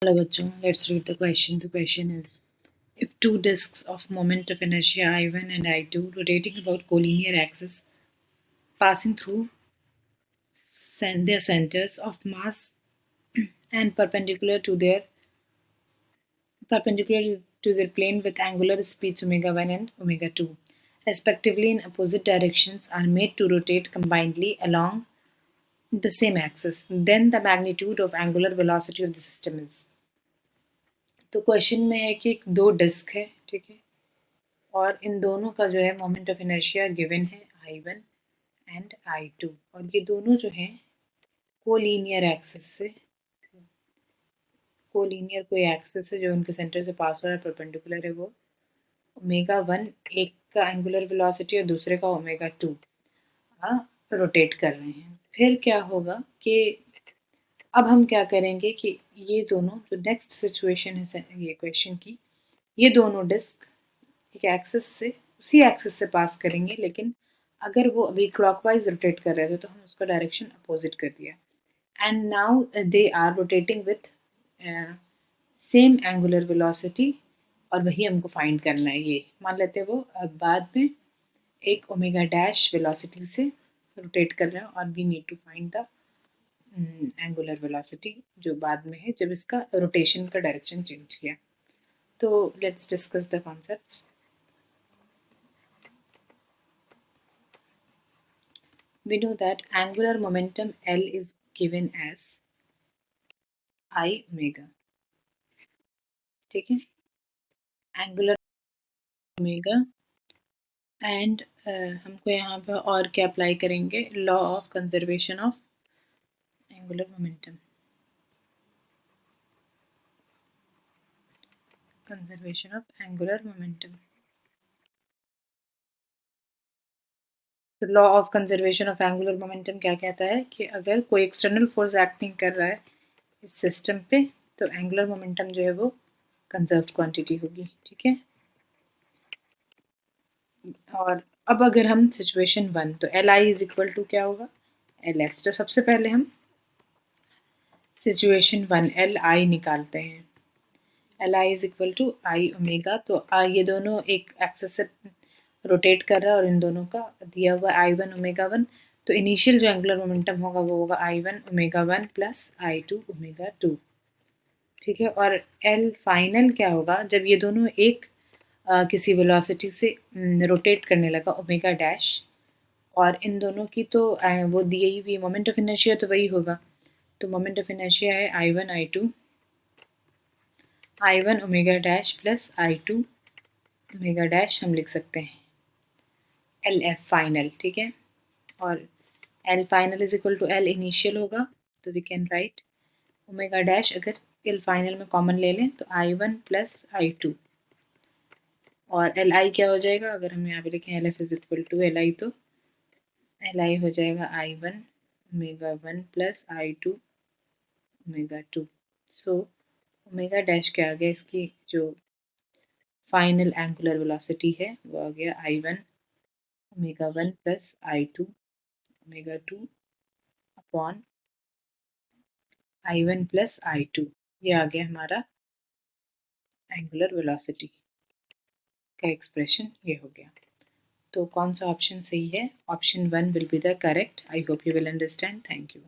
Hello bachcho, let's read the question. The question is, if two disks of moment of inertia I1 and I2 rotating about collinear axis passing through their centers of mass and perpendicular to their plane with angular speeds omega 1 and omega 2 respectively in opposite directions are made to rotate combinedly along the same axis, then the magnitude of angular velocity of the system is. तो question में है कि दो disc है, ठीक है, और इन दोनों का जो है मोमेंट ऑफ इनर्शिया गिवन है I1 एंड I2 और ये दोनों जो हैं कोलीनियर एक्सिस से, कोलीनियर कोई एक्सिस है जो उनके सेंटर से पास हो रहा है, परपेंडिकुलर है, वो omega 1 एक का एंगुलर वेलोसिटी और दूसरे का omega 2 रोटेट कर रहे हैं। फिर क्या होगा कि अब हम क्या करेंगे कि ये दोनों जो नेक्स्ट सिचुएशन है ये क्वेश्चन की, ये दोनों डिस्क एक एक्सिस से उसी एक्सिस से पास करेंगे, लेकिन अगर वो अभी क्लॉकवाइज रोटेट कर रहे थे तो हम उसका डायरेक्शन अपोजिट कर दिया, and now they are rotating with same angular velocity और वही हमको फाइंड करना है। ये मान लेते हैं वो बाद में एक ओमेगा डैश वेलोसिटी से रोटेट कर रहे हैं और we need to find the angular velocity जो बाद में है जब इसका रोटेशन का डायरेक्शन चेंज किया। तो let's discuss the concepts. We know that angular momentum L is given as I omega, ठीक है, एंगुलर ओमेगा एंड हमको यहाँ पर और क्या अप्लाई करेंगे, law of conservation of angular momentum, conservation of angular momentum. तो law of conservation of angular momentum क्या कहता है कि अगर कोई एक्सटर्नल फोर्स एक्टिंग कर रहा है इस सिस्टम पे तो एंगुलर मोमेंटम जो है वो कंजर्व्ड क्वांटिटी होगी, ठीक है। और अब अगर हम सिचुएशन 1, तो L I is equal to क्या होगा, एल एफ। तो सबसे पहले हम सिचुएशन 1 एल आई निकालते हैं। L I is equal to I omega, तो ये दोनों एक एक्सिस से रोटेट कर रहा है और इन दोनों का दिया हुआ I1 omega 1, तो इनिशियल जो एंगुलर मोमेंटम होगा वो होगा I1 omega 1 plus I2 omega 2, ठीक है। और एल फाइनल क्या होगा जब ये दोनों एक किसी वेलोसिटी से रोटेट करने लगा ओमेगा डैश, और इन दोनों की तो वो दी हुई मोमेंट ऑफ इनर्शिया तो वही होगा, तो मोमेंट ऑफ इनर्शिया है I1 omega dash plus I2 omega dash हम लिख सकते हैं एल एफ फाइनल, ठीक है। और L final is equal to L initial होगा, तो we can write omega dash, अगर एल फाइनल में कॉमन ले लें तो I1 प्लस I2, और एल आई क्या हो जाएगा, अगर हम यहाँ पे लिखें L F is equal to L I, तो एल आई हो जाएगा I1 omega 1 plus I2 omega 2। So omega dash क्या आ गया, इसकी जो फाइनल एंगुलर वेलोसिटी है वो आ गया I1 omega 1 plus I2 omega 2 upon I1 plus I2, ये आ गया हमारा एंगुलर वेलोसिटी का एक्सप्रेशन, ये हो गया। तो कौन सा ऑप्शन सही है, option 1 will be the correct. I hope you will understand. Thank you.